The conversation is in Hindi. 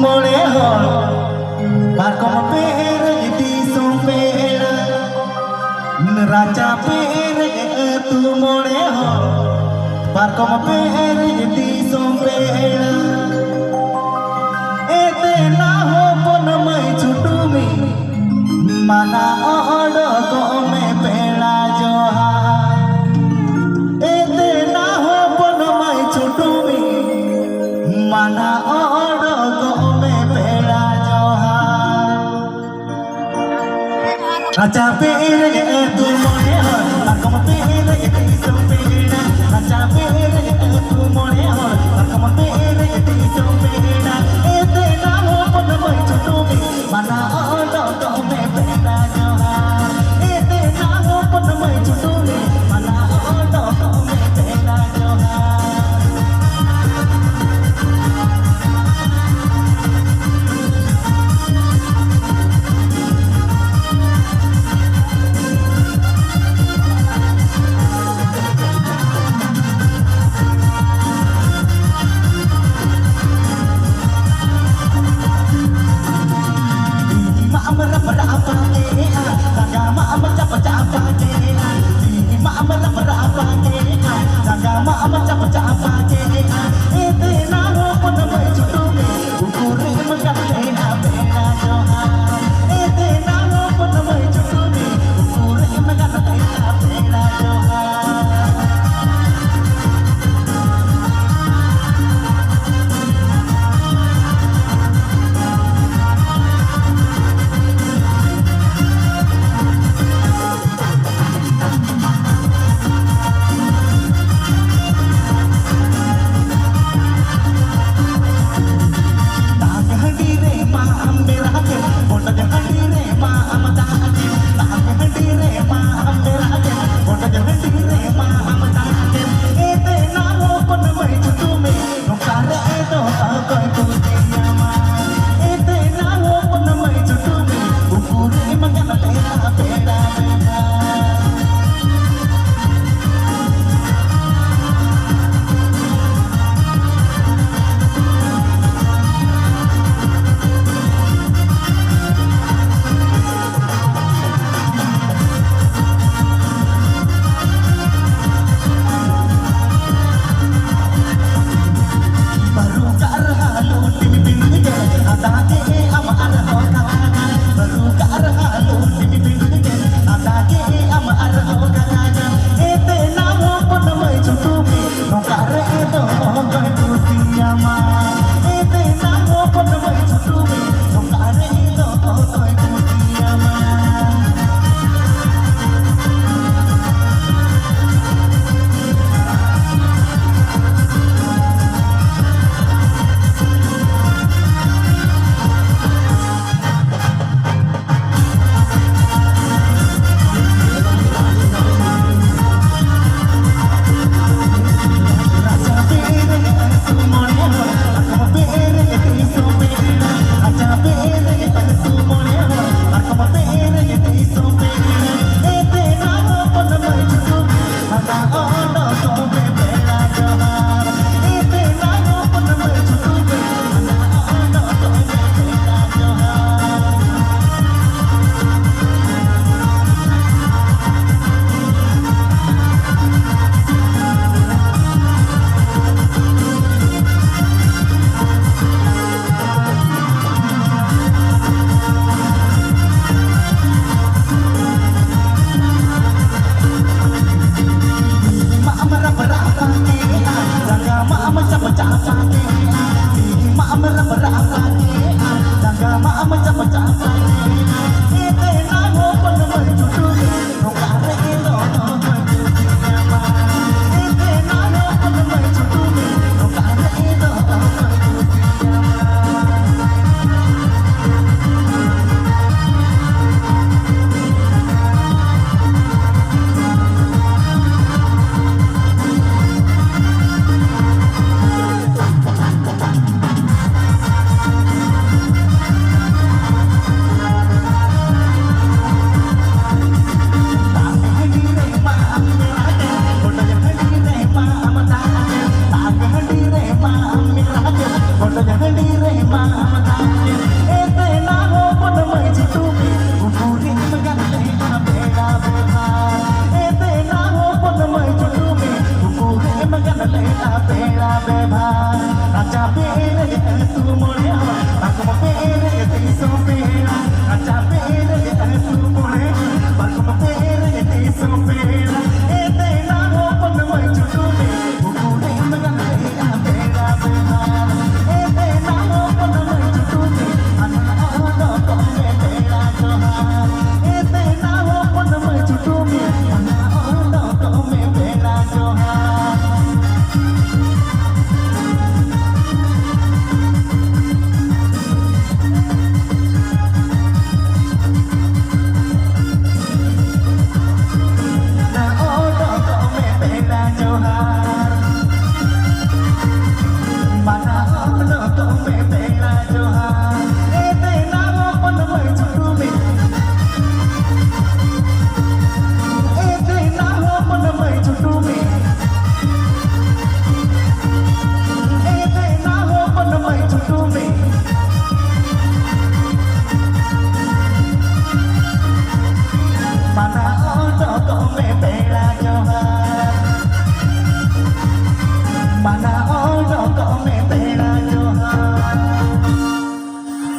मोड़े हो पारकम पेर इति सोपेड़ा राजा पेर तू मोड़े हो पारकम पेर इति सोपेड़ा एते ना हो पन मई छुटुमी माना ओडो को में पेड़ा जोहा एते ना हो पन मई छुटुमी माना ओडो को में पेड़ा जोहा राजा पेर तू मोड़े हो पारकम पेर इति सोपेड़ा राजा पेर तू मोड़े हो पारकम पेर इति सोपेड़ा एते ना हो पन मई छुटुमी माना ओडो को में पेड़ा जोहा एते ना हो पन मई छुटुमी माना ओडो को में पेड़ा जोहा रे माता एते ना हो मन में चितुमी पूरी मगन लेना बेड़ा बेभा एते ना हो मन में चितुमी पूरी मगन लेना बेड़ा बेभा राजा बेरे तू मोरे